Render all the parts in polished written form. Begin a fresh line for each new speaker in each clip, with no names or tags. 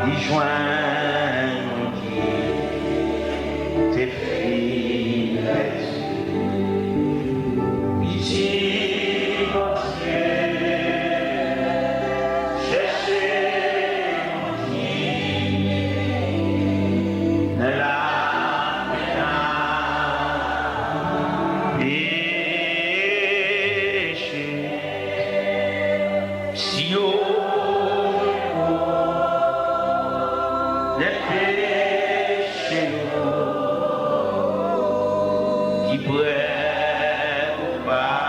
y joindre tes filles. Ici, mon Dieu, cherchez mon Dieu, ne la péché. Si haut les péchés qui pourraient ou pas.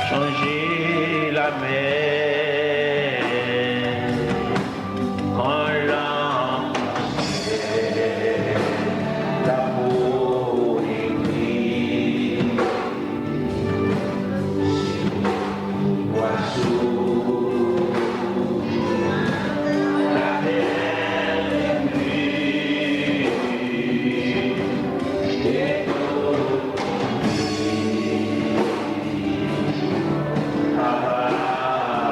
Changer la mer quand l'enfer la peau écrit oiseau la mer écrit et ah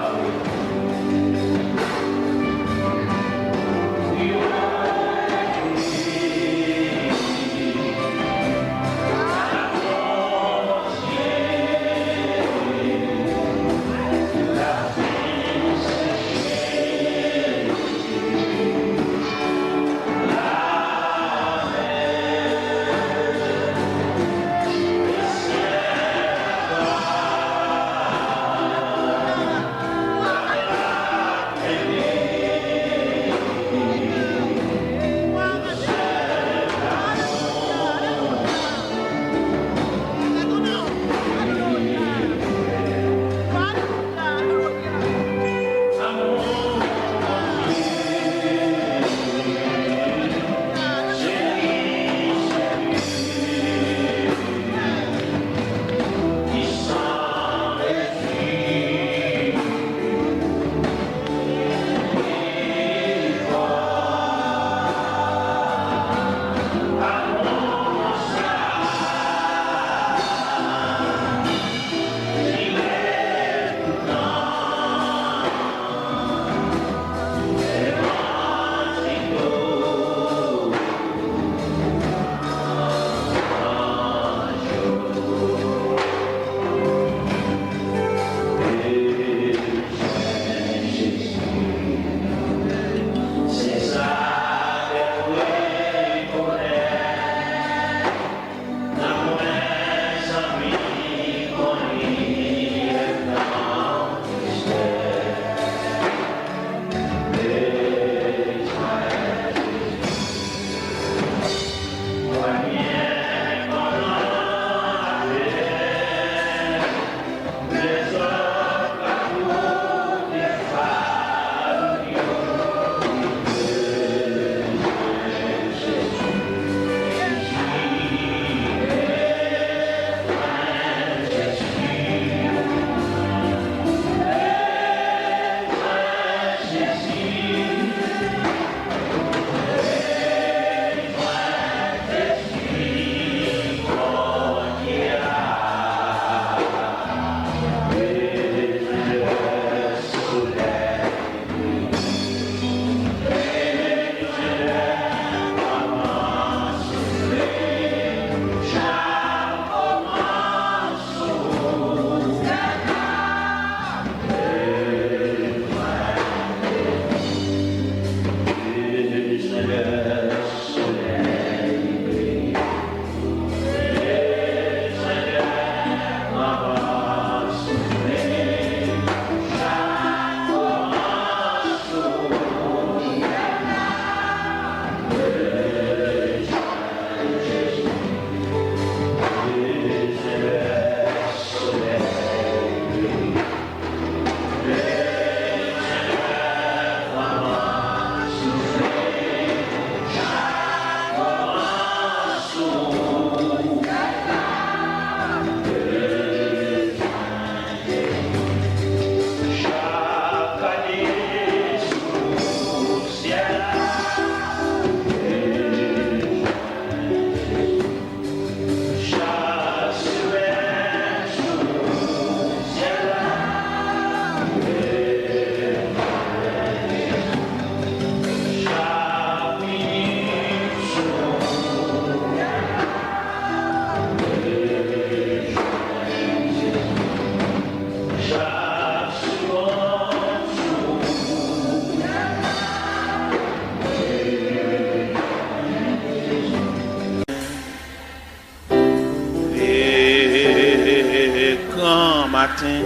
matin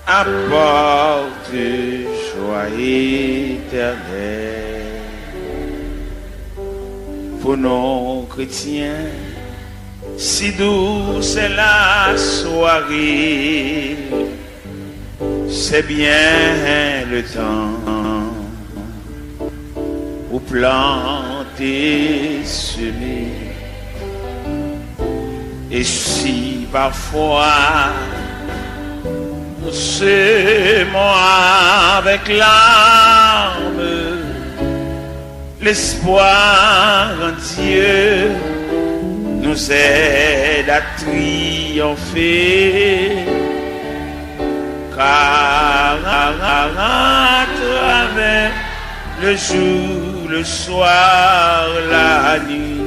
apporte joie éternelle. Pour nos chrétiens, si douce est la soirée, c'est bien le temps pour planter, semer. Et si parfois nous semons avec larmes, l'espoir en Dieu nous aide à triompher, car à travers le jour, le soir, la nuit,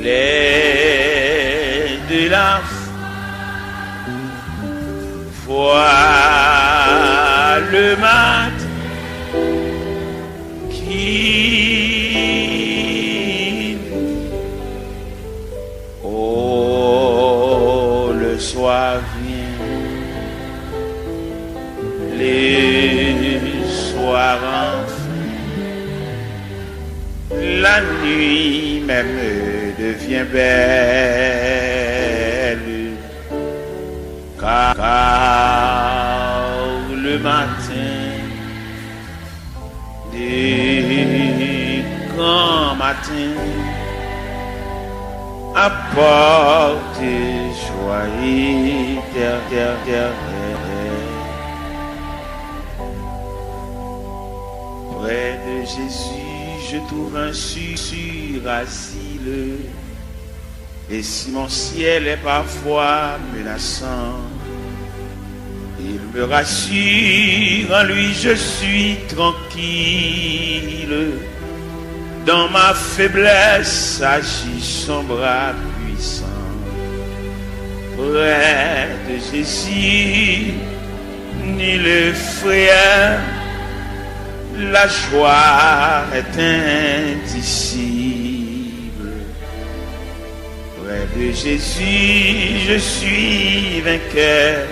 les de la foi, le matin qui, oh, le soir vient, les soirs enfin, la nuit même devient belle, car le matin des grands matins apporte joie éternelle. Près de Jésus, je trouve un sûr asile. Et si mon ciel est parfois menaçant, il me rassure, en lui je suis tranquille. Dans ma faiblesse agit son bras puissant. Près de Jésus, ni le frère, la joie est indicible. Près de Jésus, je suis vainqueur,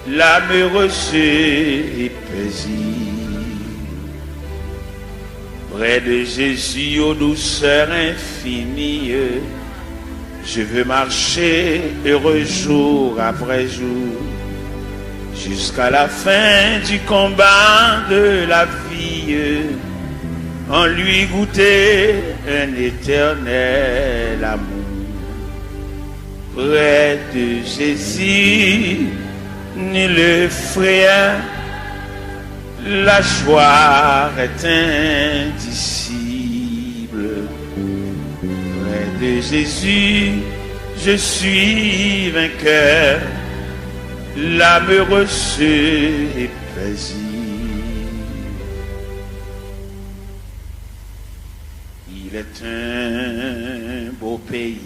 l'âme heureuse et paisible. Près de Jésus, aux douceurs infinies, je veux marcher heureux jour après jour, jusqu'à la fin du combat de la vie, en lui goûter un éternel amour. Près de Jésus, ni le frère, la joie est indicible. Près de Jésus, je suis vainqueur, l'âme heureuse et paisible. Il est un beau pays,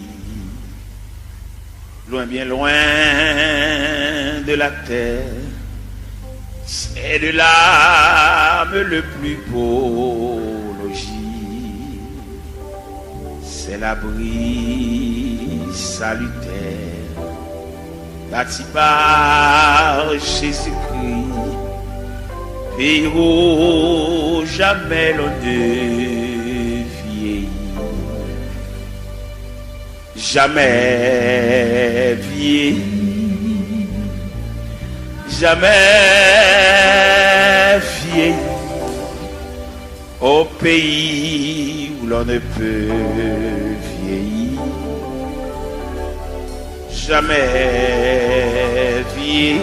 loin, bien loin de la terre. C'est de l'âme le plus beau logis. C'est l'abri salutaire bâti par Jésus-Christ, pays où jamais l'on ne vieillit, jamais vieillit, jamais vieillit, au pays où l'on ne peut vieillir. Jamais vieilli,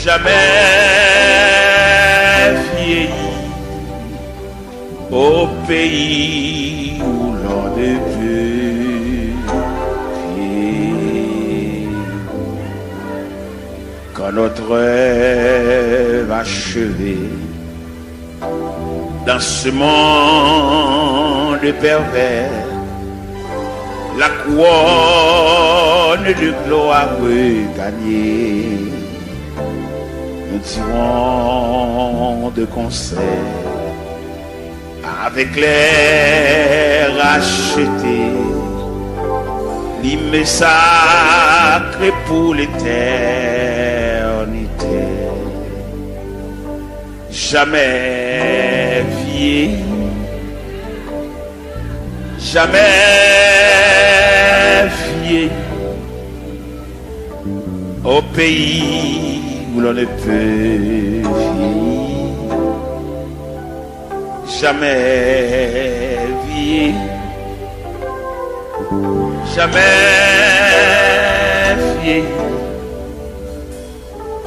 jamais vieilli, au pays où l'on ne peut vieillir. Quand notre rêve achevé dans ce monde pervers, la couronne de gloire gagnée, nous dirons de concert avec l'air racheté, il me sacré pour l'éternité. Jamais vieilli, jamais vieilli, au pays où l'on ne peut vieillir. Jamais vieilli, jamais vieilli,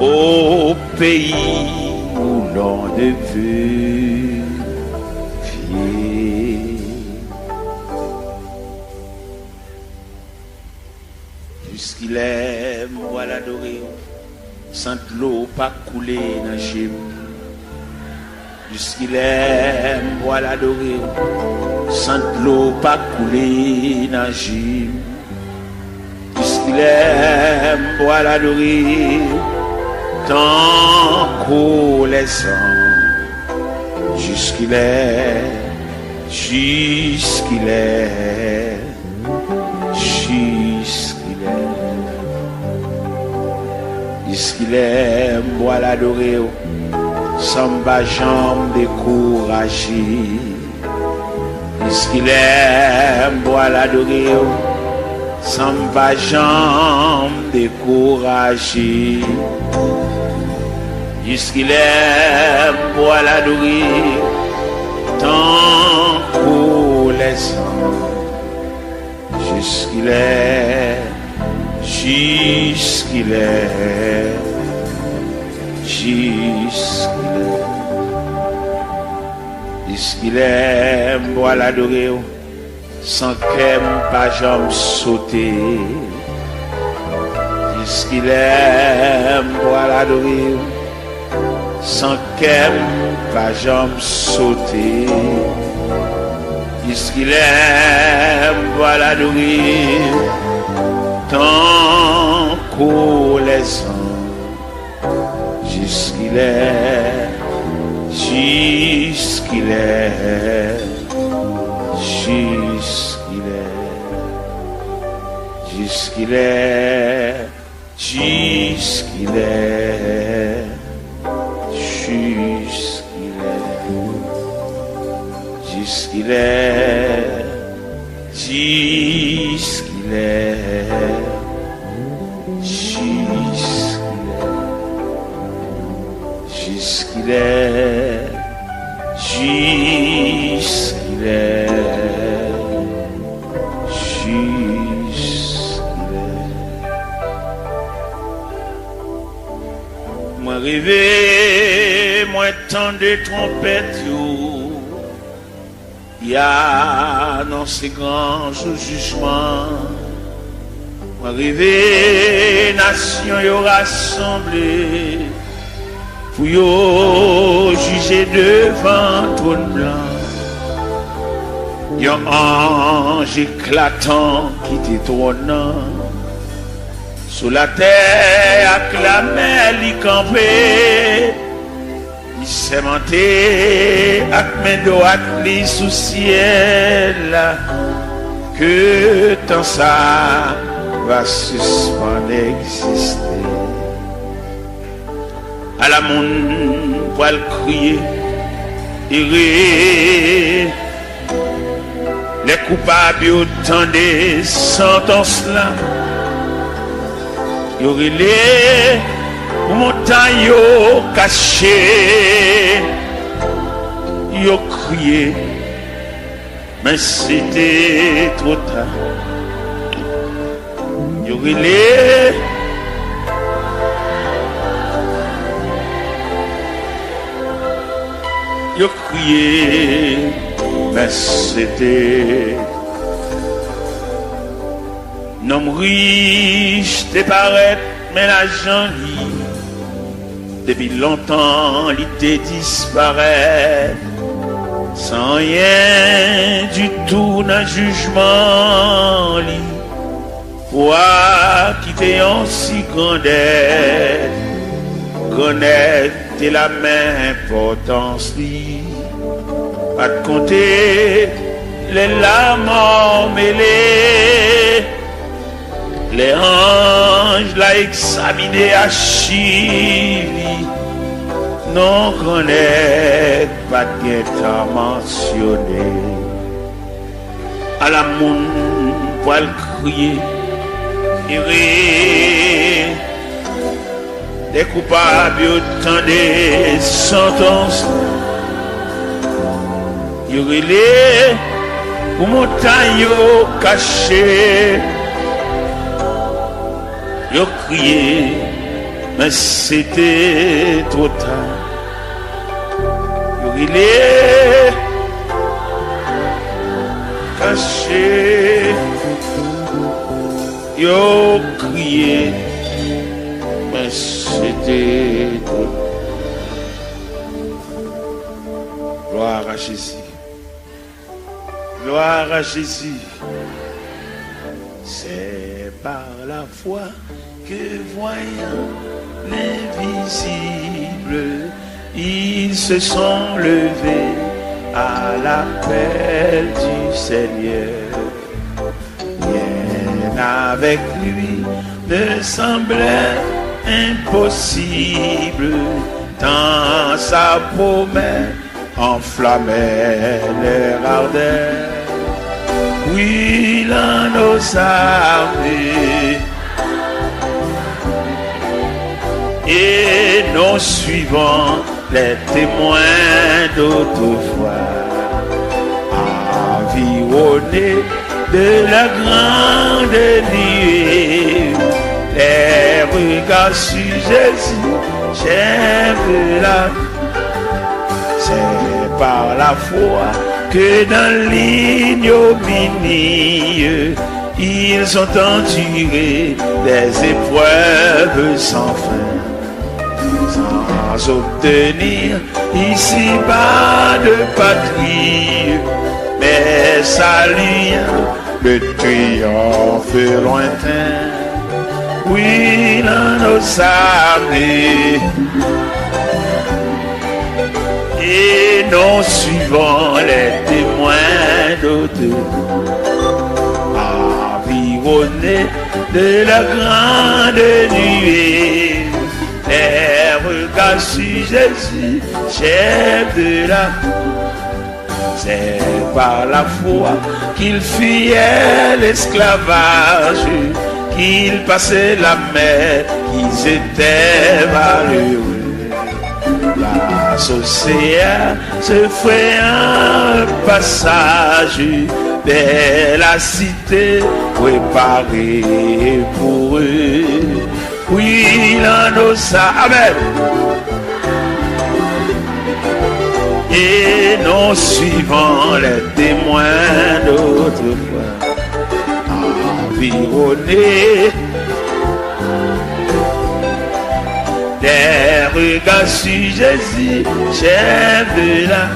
au pays où l'on ne peut vieillir. Puisqu'il aime, moi l'adorer, sans de l'eau pas couler dans j'ai. Puisqu'il aime, moi l'adorer, sans de l'eau pas couler dans j'ai. Puisqu'il aime, moi l'adorer, tant qu'au les ans, jusqu'il est, jusqu'il est, jusqu'il est, jusqu'il est, moi l'adorer, sans ma jambe découragée, jusqu'il est, moi l'adorer, sans ma jambe découragée. Jusqu'il est pour l'adorer, tant pour les ans. Jusqu'il est, jusqu'il est, jusqu'il est pour l'adorer, sans qu'elle pas jamais sauter. Jusqu'il est pour l'adorer, sans qu'elle va jamais sauter. Puisqu'il aime, voilà nourrir, tant qu'au les ans. Jusqu'il est, jusqu'il est, jusqu'il est, jusqu'il est, jusqu'il est. Jusqu'il est, jusqu'il est, jusqu'il est, jusqu'il est, moi rêver, moi tant de trompettes. Il y a dans ces grands jugements, arrivé, nation y rassemblée, pour y juger devant trône blanc. Il y a un ange éclatant qui t'étonnant, sous la terre acclamé, l'y campé. Il s'est monté avec mes doigts sous ciel, que tant ça va suspendre exister. À la monde pour le crier, errer, les coupables autant des sentences là, y aurait les montagne cachée, yo crié, mais c'était trop tard. Yo relé, yo crié, mais c'était. Nom riche te paraît, mais l'argent depuis longtemps, l'idée disparaît, sans rien du tout dans le jugement. Toi qui t'es en si grande aide, connaître la même importance, pas de compter les larmes mêlées, t'a examiné à Chili, non connaît pas de t'a mentionné. À la monde pour le crier, iré, des coupables autant des sentences, iré, ou montagne cachée. Yo crié, mais c'était trop tard. Yo crié, caché. Yo crié, mais c'était trop tard. Gloire à Jésus. Gloire à Jésus. C'est par la foi que voyant l'invisible, ils se sont levés à l'appel du Seigneur. Rien avec lui ne semblait impossible, tant sa promesse enflammait leur ardeur. Oui, l'un nos armées et nous suivons les témoins d'autrefois, environnés de la grande nuée, les regards sur Jésus, j'aime la. C'est par la foi que dans l'ignominie, ils ont enduré des épreuves sans fin, sans obtenir ici-bas de patrie, mais saluant le triomphe lointain. Oui, dans nos armées, et nous suivons les témoins d'autrefois, environnés de la grande nuée, les regards sur Jésus, chef de la. C'est par la foi qu'il fuyait l'esclavage, qu'il passait la mer, qu'ils étaient malheureux. L'océan se fait un passage vers la cité préparée pour eux. Oui, l'un nos amen. Et nous suivons les témoins d'autrefois, environnés des regards sur Jésus, chef de la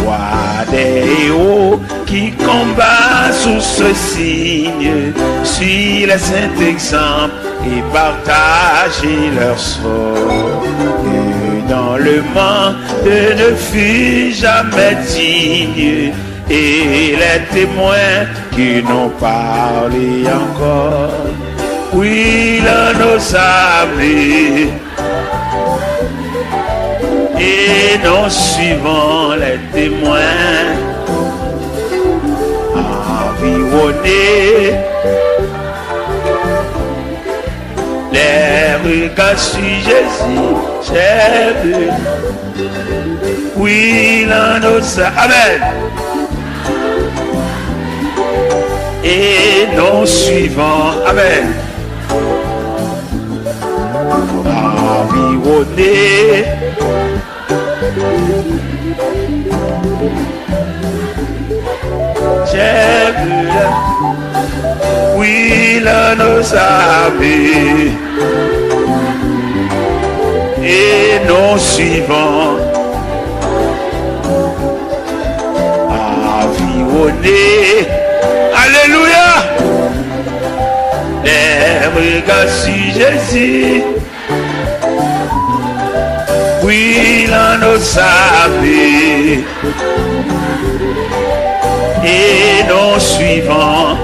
foi, des héros qui combattent sous ce signe, suivent les saints exemples et partagent leur sort. Et dans le monde ne fut jamais digne, et les témoins qui n'ont parlé encore. Oui, là nos amis, et nous suivons les témoins, environnés, les regards sur Jésus, chef de. Oui, là nos amen. Et nous suivons, amen. Environné, j'ai vu, oui, là nos amis, et nous suivons, environné, alléluia, les regards sur Jésus. Oui, là nos amis, et nous suivons,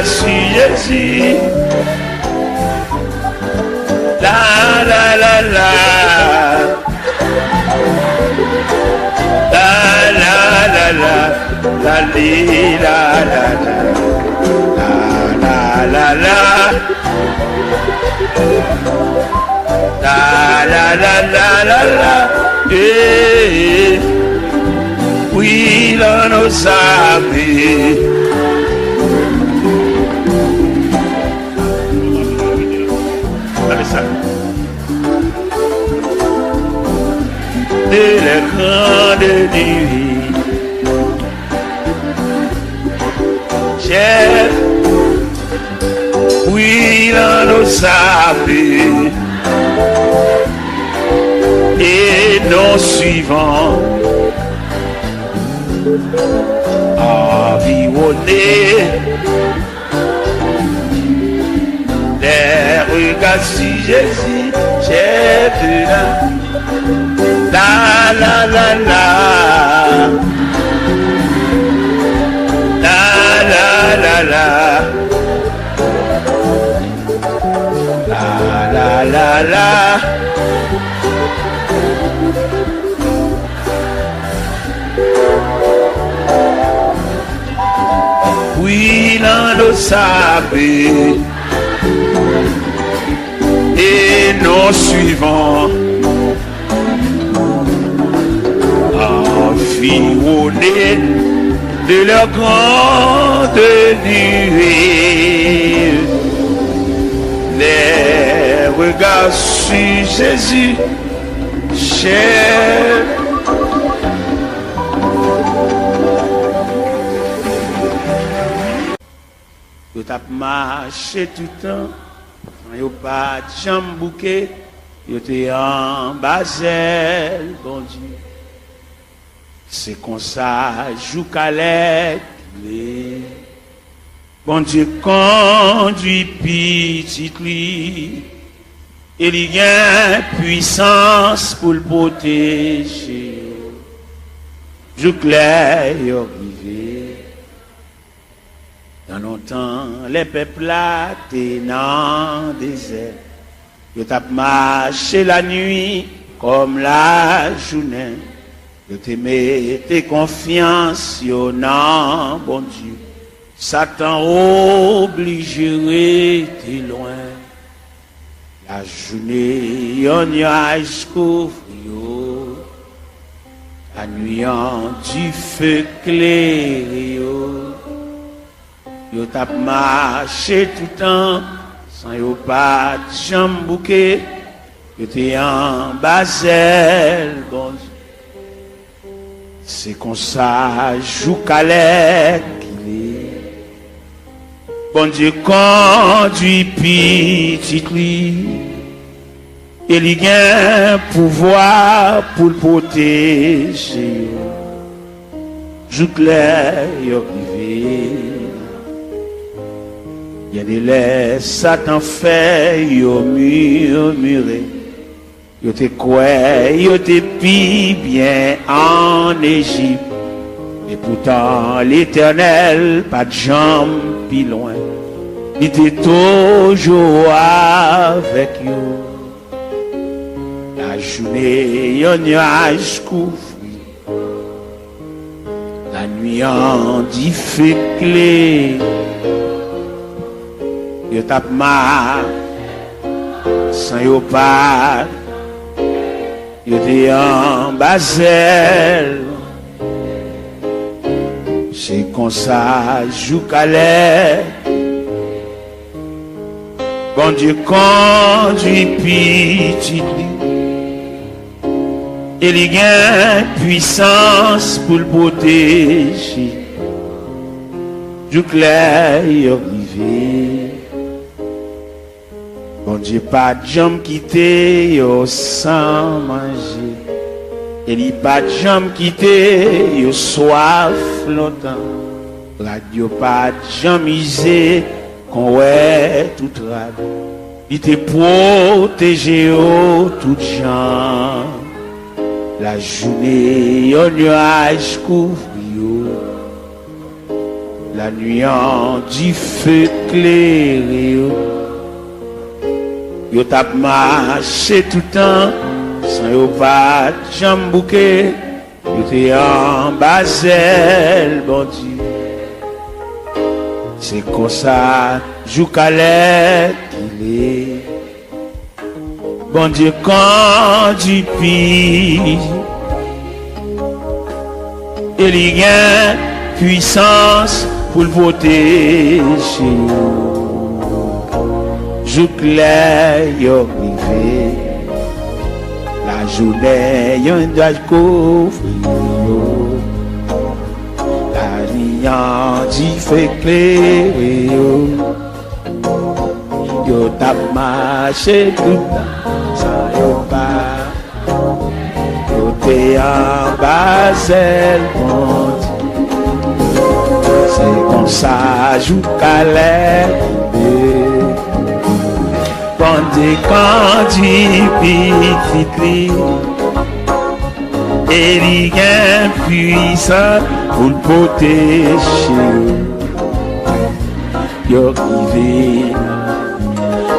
sur Jésus. La la la la. La la la la. La li la la la. La la la. La la la la la la. Eh, oui, l'on nous a vu. De la grande nuit, chef, oui, l'on nous a vu. Et nous suivons environnés des regards sur Jésus, chef de la la la la la la la la la la la la. Oui, l'on le savait, et nous suivons environnés de leur grande nuée. Les regards sur Jésus, cher. Yo tap marché tout le temps, yo pas de jambe bouquet, yo te en basel, bon Dieu. C'est comme ça, joue calette, bon Dieu conduit petit lui, et il y a puissance pour le protéger. Joue clair, yo rivé. Dans longtemps, les peuples là, t'es dans le désert. Yo tap marché la nuit comme la journée. Yo te mette confiance, yo non, bon Dieu. Satan obligé rester loin. La journée, yon nuage couvre yo. La nuit en du feu clair yo. Yo tap marché tout le temps, sans yo pas de jambe bouquet, yo te en basel, bon Dieu. C'est comme ça, joue calette qu'il est. Bon Dieu conduit petit lui, et il a un pouvoir pour le protéger. Joue clair, yo privé. Il y a des laits, Satan fait, yo murmuré. Yo te quoi, yo te pi bien en Égypte. Et pourtant, l'Éternel, pas de jambes, pi loin. Il était toujours avec yo. La journée, yon nuage couvre. La nuit en dit fait clé. Yo tap ma sans yo pas. Yo te en basel. C'est comme ça, joue calais. Bon Dieu conduit petit. Et il y a puissance pour le protéger. Joue clair, yo privé. Bon Dieu pas de jambe quitter yo sans manger. Et il pas de jambe quitter yo soif longtemps. Radio pas de jambe misé qu'on ouais tout rade. Il te protégé au tout gens. La journée, un nuage couvre yo. La nuit en dit feu clair. Yo tap marché tout le temps, sans yo pas jambouqué. Yo te en basel, bon Dieu. C'est comme ça, jou calais qu'il est. Bon Dieu, quand tu pis, il y a puissance pour le protéger. Jou clair, yo privé. La journée, yon doit couvrir. La nuit, yon dit fait clair. Yo tap marché tout le temps, sans yo pas. Yo te en basel, c'est comme ça, jou calais. Pendant quand tu petit et il y a puissant pour le protéger. Yo rivé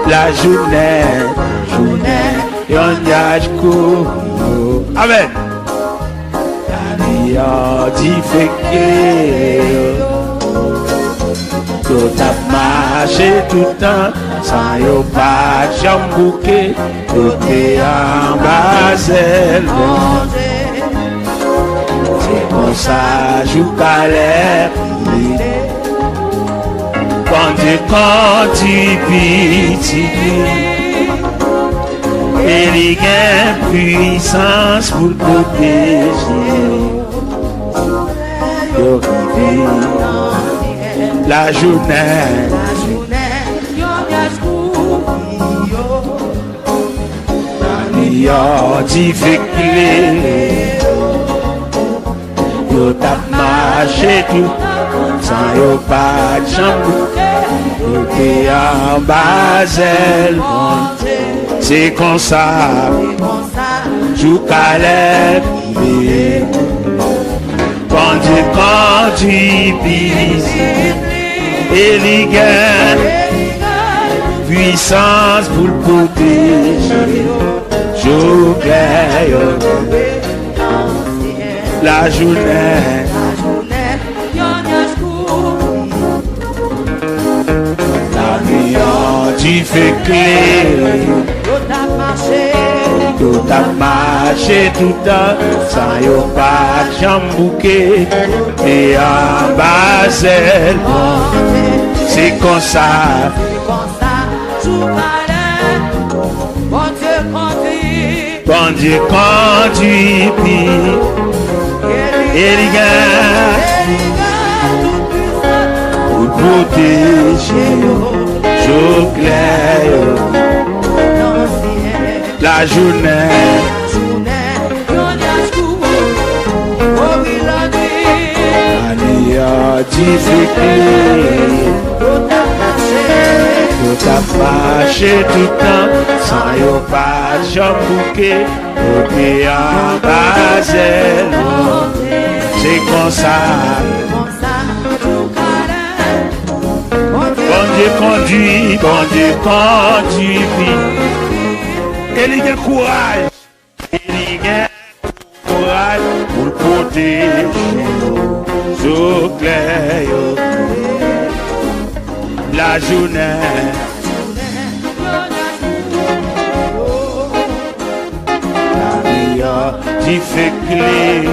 la journée, yon yaj kou. Amen. La nuit a dit fait que yo tap marché tout le temps, sans yo pas jambouqué, yo te en basel. C'est comme ça, jou calais. Quand tu petit, il y a puissance pour protéger. Yo rivé la journée, la nuit a dit fait clair. Yo tap marché tout, sans yo pas jambouqué. Yo te en basel, c'est comme ça, jou calais. Quand tu pises, il y a puissance pour le protéger. Jou clair, la journée, la nuit en dit fait clair. Yo tap marché tout le temps, sans yo pas jambouqué. Et en basel, c'est comme ça. Bon Dieu conduit, et il y a pour protéger. Jour clair, la journée, la nuit a dit fait clair. Yo tap marché tout le temps, sans yo pas jambouqué. Yo te en basel, c'est comme ça. Bon Dieu conduit, il y a courage, pour le protéger. So clair, la journée, la nuit a dit fait clair.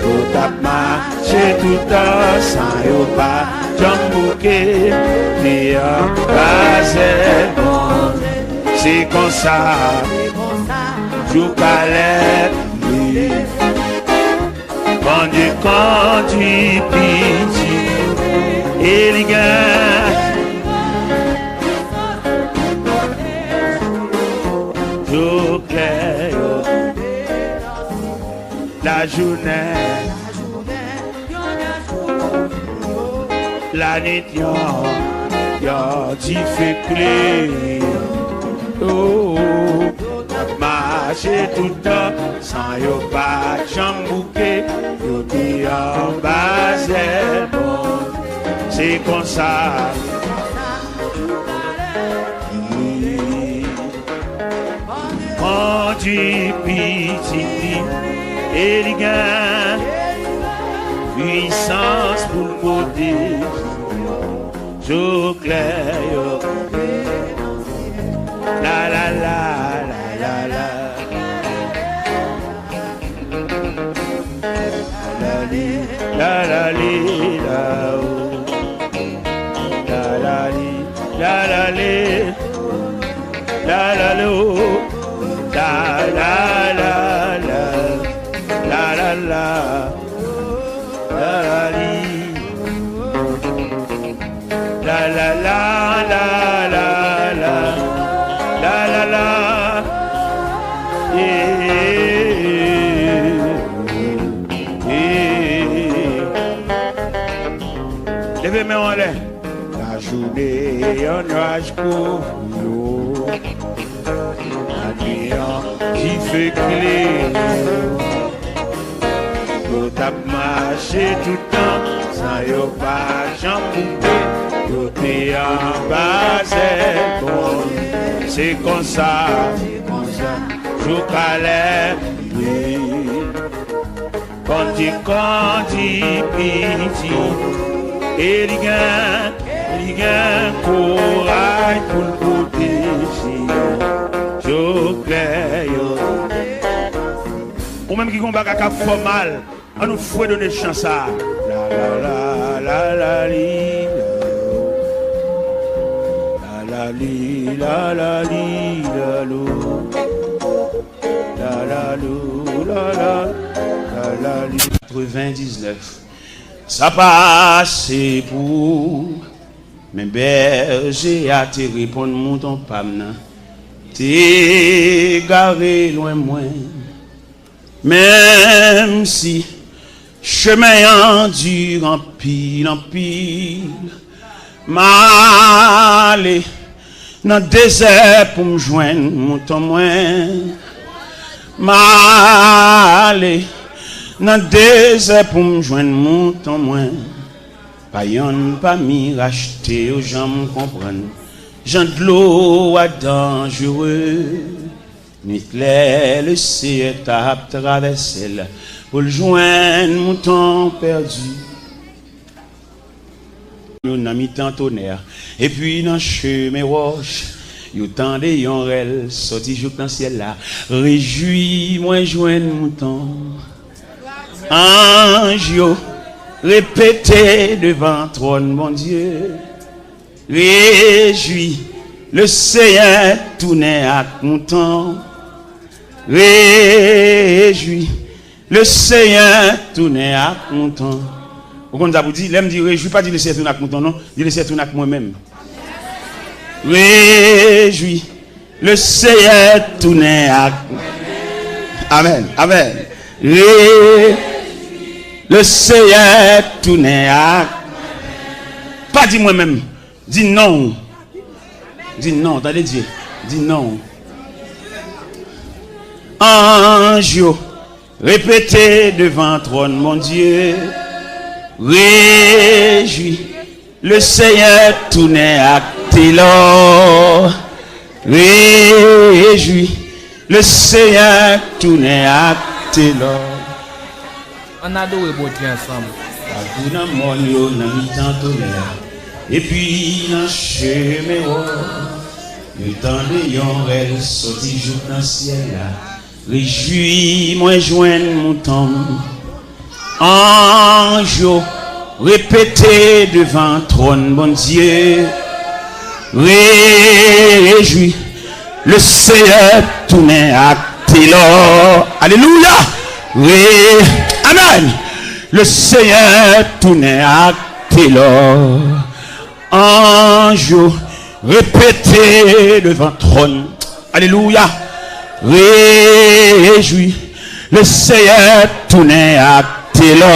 Yo tap marché tout le temps, sans yo pas jambouqué. Ni en basel, c'est comme ça, jou calais. Bon Dieu conduit petit, il y a jou clair, la journée, la nuit y'a dit fait clair. Oh, marcher tout le temps, sans yo pas jambouqué. Yo te et en bas elle bon, c'est comme ça. Quand tu petit et les gars, puissance pour le côté, je claire. La la la la la la. La la li la oh. La la li la la li la la lo la la la la la la la la li la la la la la la la la levez-moi en l'air. La journée en nuage pour nous, la nuit qui fait clé. Nous t'as marché tout le temps, sans y'a pas j'en poupée. Nous t'es en bas, c'est bon, c'est comme ça, je calais. Quand tu petit. Et les gars, courage pour le protéger. Je claire. Ou même qui combat à fait mal, on nous faut donner chance à. La la la la li la li la la li la lo la la lo la la li 99. Ça passe pour mes bergers à te répondre mon pamna. T'es garé loin moins. Même si chemin endure en pile, m'aller dans le désert pour me joindre mon temps moins. M'aller dans le désert pour me joindre mon temps moins. Pas yon pas mi racheter aux gens me comprennent. Jean de l'eau à dangereux. Nuit claire le ciel tape traverser là pour le joindre mon temps perdu. Yon a mis tant tonnerre et puis dans chemin roche. Yon tende yon rel sorti jour dans ciel là. Réjouis moi joindre mon temps. Ange yo, répétez devant trône mon Dieu. Réjouis, le Seigneur tourne à content. Réjouis, le Seigneur tourne à content. Vous comprenez ça vous dit, l'aime dit réjouis, pas dire le Seigneur tourne à content, non, dire le Seigneur tourne à moi-même. Réjouis, le Seigneur tourne à Amen, amen. Le Seigneur tourne à pas dit moi-même, dis non. Dis non, t'allais dire, dis non. Ange, répétez devant trône mon Dieu. Réjouis, le Seigneur tourne à Télor. Réjouis, le Seigneur tourne à Télor.
On a deux beaux ensemble.
Et puis dans le chemin, le temps de yon rêve sorti jour dans le ciel là. Réjouis, moi joindre mon temps. Ange, répétez devant trône mon Dieu. Réjouis, le Seigneur tourne à Télor. Alléluia. Amen. Le Seigneur tourne à Télor. Ange, répétez devant trône. Alléluia. Réjouis, le Seigneur tourne à Télor.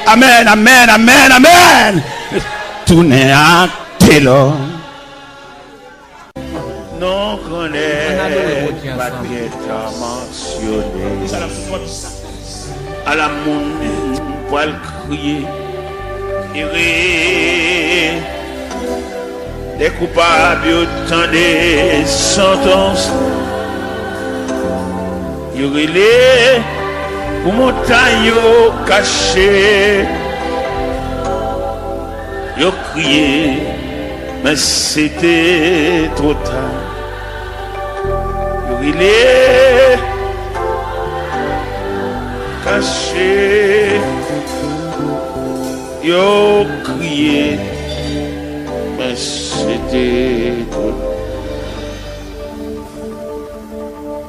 Amen, amen, amen, amen. Tourne à Télor. Non. on connaît, pas bien mentionné. À la monde, pour le crier, errer, des coupables, autant des sentences, errer, pour montagne cachée, yo crié, mais c'était trop tard. Il est caché, yo crié, mais c'était trop tard.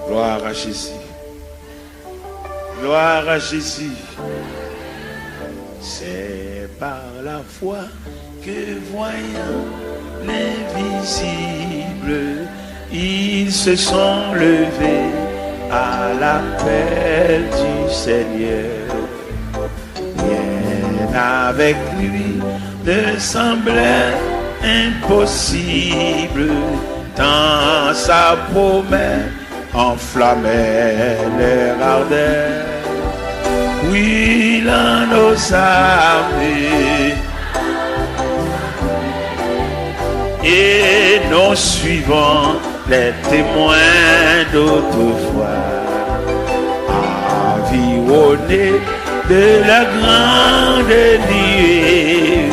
Gloire à Jésus. Gloire à Jésus. C'est par la foi que voyant l'invisible, ils se sont levés à l'appel du Seigneur. Rien avec lui ne semblait impossible, tant sa promesse enflammait leur ardeur. Oui, l'un nos armées et nous suivons les témoins d'autrefois, environnés de la grande nuée,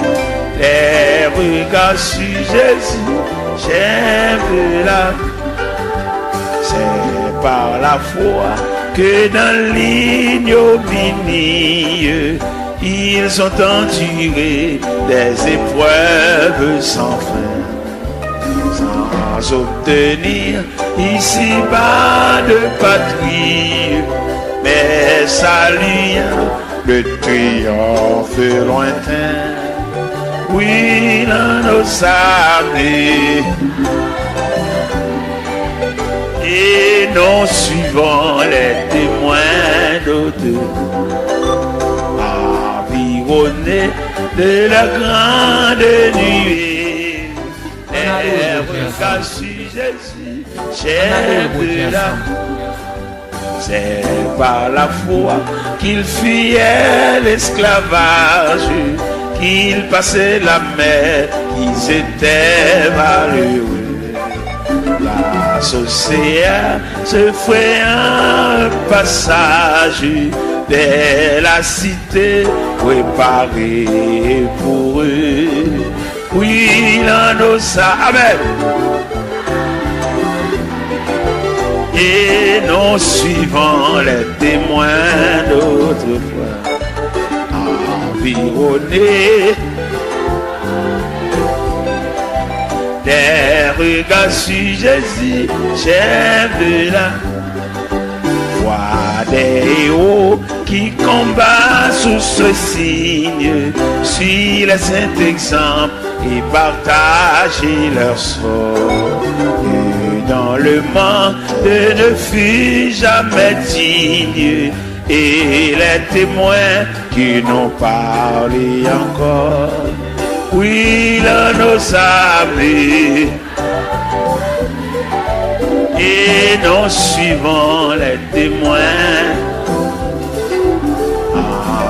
les regards sur Jésus, j'aime la. C'est par la foi que dans l'ignominie, ils ont enduré des épreuves sans fin, sans obtenir ici-bas de patrie, mais saluant le triomphe lointain. Oui, dans nos armées, et nous suivons les témoins d'autres, environnés de la grande nuée, les regards sur Jésus, chef de la. C'est par la foi qu'ils fuyaient l'esclavage, qu'ils passaient la mer, qu'ils étaient malheureux. L'océan se fait un passage dès la cité préparée pour eux. Oui, l'un nos amen. Et nous suivons les témoins d'autrefois, environnés des regards sur Jésus, chef de la voix des héros qui combattent sous ce signe, suivent les saints exemples et partagent leur sort. Et dans le monde ne fut jamais digne, et les témoins qui n'ont parlé encore. Oui, là nos amis, et nous suivons les témoins,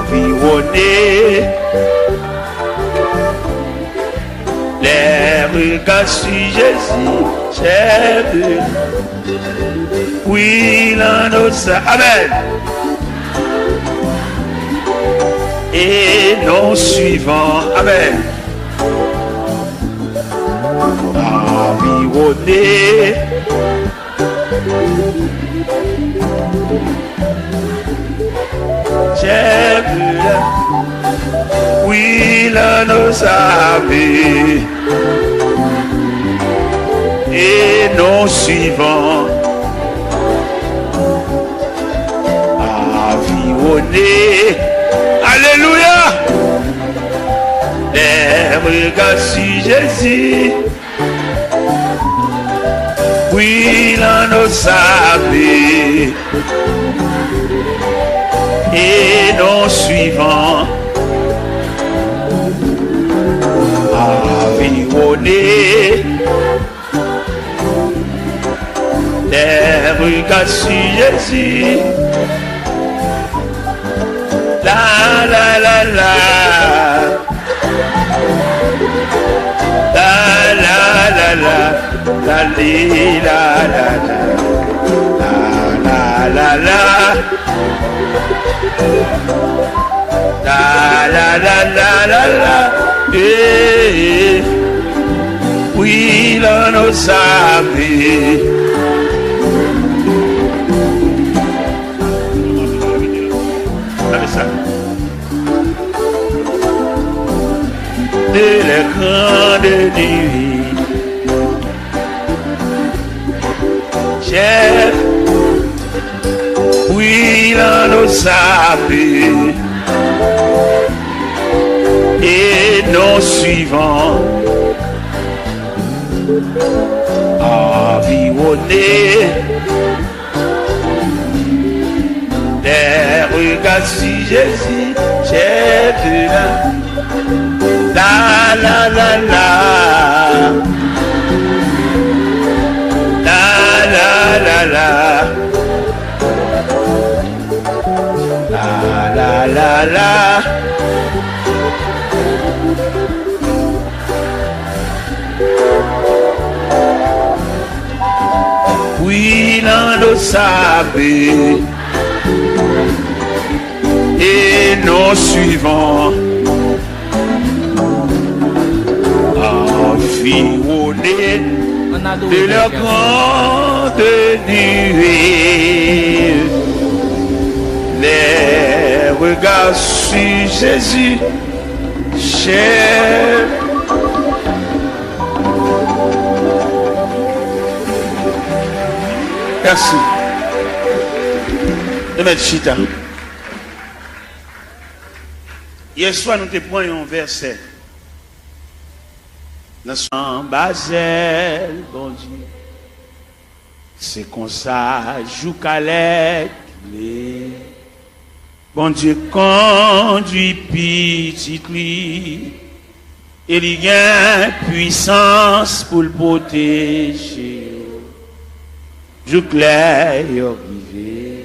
environnés, les regards sur Jésus, chef de. Oui, là nos amen. Et nous suivons, amen. Environné, j'ai vu là, oui, là nos amis, et nous suivons, environné, alléluia, les regards sur Jésus. Oui, là nos amis, et nous suivons, environnés, regards sur Jésus. La la la la. La la la la. La li la la la. La la la. La la la la la la. Eh. Oui, là nos amis. De la grande nuit, chef, oui, là nos amis. Et nos suivants environnés des regards sur Jésus, chef de la la la la la la la la la la la la. Oui, l'un le savait et nos suivants environnés de leur grande nuée. Les regards sur Jésus, cher. Merci. De mettre chita. Hier soir, nous te prenions un verset. Dans son Basel, bon Dieu. C'est comme ça, joue calette. Bon Dieu conduit petit lui. Et il y a puissance pour le protéger. Joue clair et arrivé.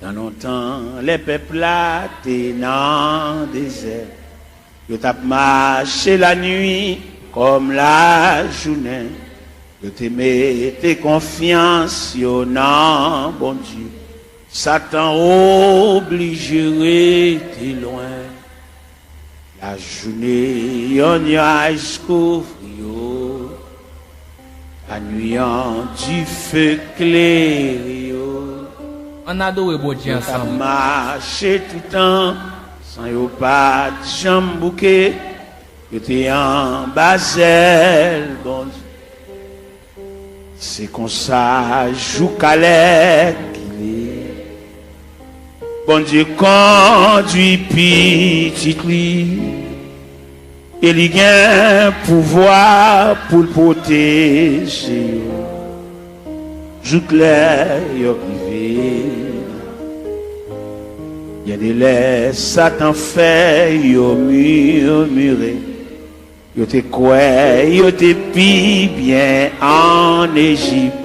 Dans longtemps, les peuples là, t'es dans le désert. Ils t'ont marché la nuit comme la journée. Ils te mettent confiance, yo non, bon Dieu. Satan obligerait t'es loin. La journée, yon nuage couvre yo. La nuit en du feu clair yo.
On adore bon Dieu ensemble.
Marché tout le temps, sans yo pas de jambe bouquet. Yo t'es en Basel, bon Dieu. C'est comme ça, joue calais qu'il est. Bon Dieu conduit petit lui. Il y a un pouvoir pour le protéger. Joue clair, yo privé. Il y a des laits, Satan fait, yo murmuré. Yo te quoi, yo te pi bien en Égypte.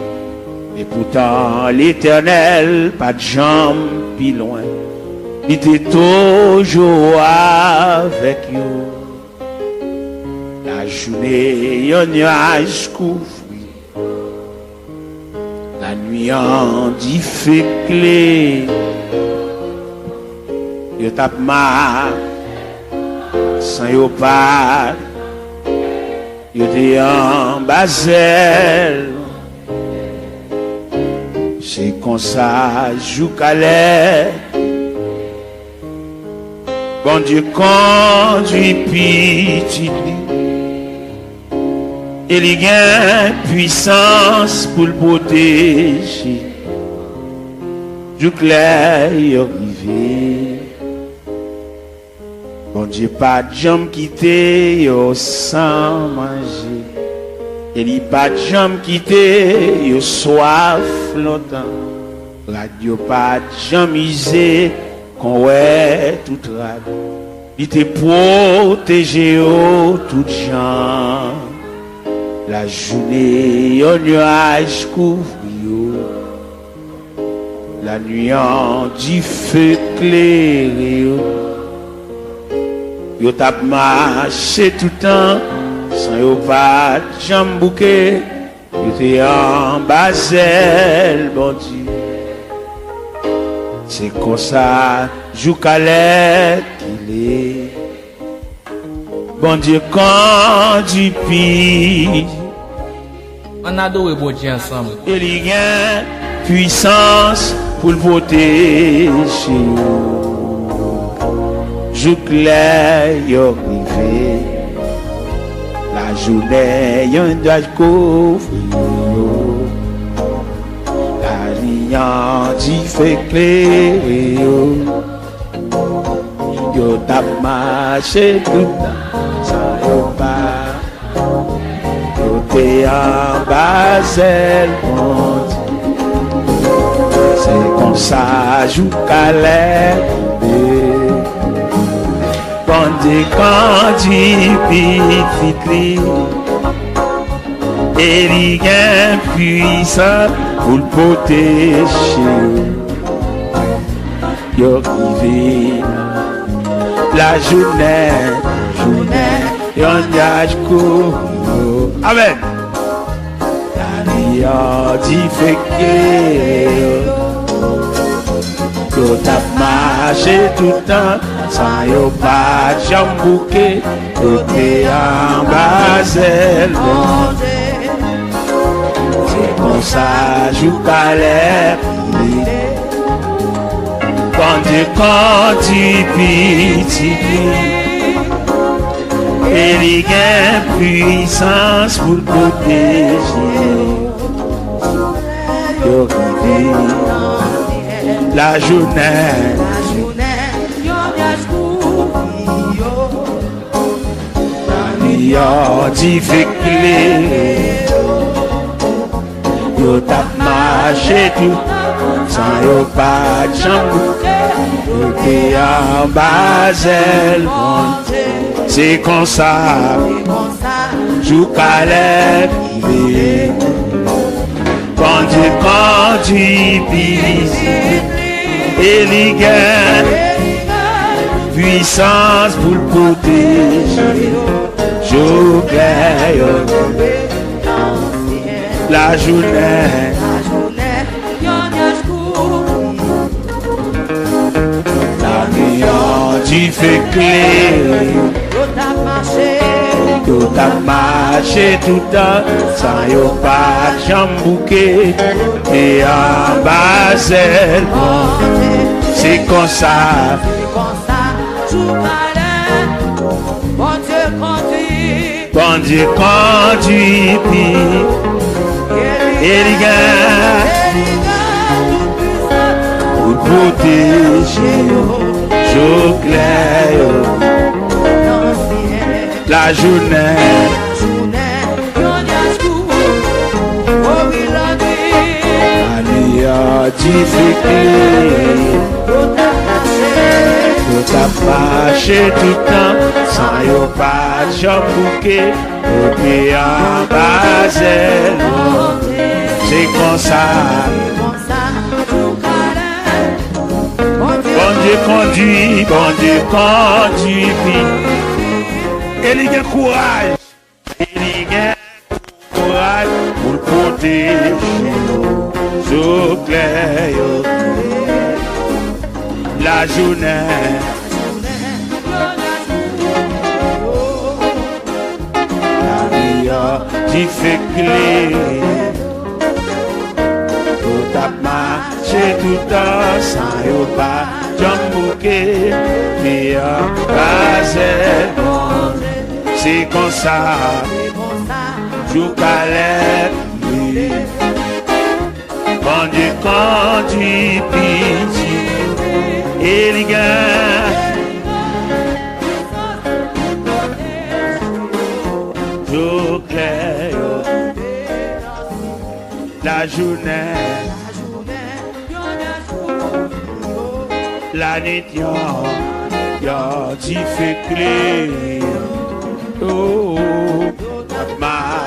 Et pourtant l'Éternel, pas de jambes pi loin. Il était toujours avec yo. La journée, yon nuage couvre. La nuit en dit fait clé. Yo tape ma sans yo pas. Yo te en Basel. C'est comme ça, joue calais. Bon Dieu conduit petit. Il y a puissance pour le protéger. Du clair y arrivé. Bon Dieu pas de jambes quitter yo sans manger. Il y a pas de jambes quitter yo soif longtemps. Radio pas de jambes misé qu'on ouais tout rade. Il te protégé au tout gens. La journée, un nuage couvre yo. La nuit en du feu clairé yo. Yo tap marché tout le temps, sans yo pas jambouqué. Yo te en basel, bon Dieu. C'est comme ça, jou calais qu'il est. Bon Dieu, quand du pis,
On adore bon Dieu ensemble.
il y a puissance pour le protéger. Jou clair, yo privé. La journée, yon doit couvrir. La ligne d'y fait clair. Yo tap marché tout le temps, sans yo pas. Yo te en basel, c'est comme ça, jou calais. Pendant quand tu petit et il y a puissant pour le protéger. Yo qui la journée, yon yaj kou. Amen. La lion di feke. Yo tap marché tout le temps, sans yo pas jambouqué. Yo te en basel. C'est comme ça, jou calais. Quand tu petit, il y a puissance pour protéger. Yo la journée, yo di fekle. Yo tap marché tout, sans yo pas jambouqué. Yo te en basel, c'est comme ça, jou calais privé. Quand tu pises, il y a puissance pour le protéger. Jou clair, la journée, tu fais clé. Yo tap marché tout le temps, sans yo pas jambouqué. Et en basel, c'est comme ça. Bon Dieu conduit, et les gars, pour protéger. Jou clair, la journée, alia difficile, yo tap marché tout le temps, sans yo pas jambouqué, yo te en basel, c'est comme ça. Bon Dieu conduit, et il y a courage, pour le protéger, sous clair, la journée, la vie qui fait clé, tout tap marché tout le temps, sans yo pas jambouqué, mais en basel, c'est comme ça, jou calais, bon Dieu conduit pitié, et les gars, jou clair, la journée, la nuit, y'a dit fait clé. Oh, ma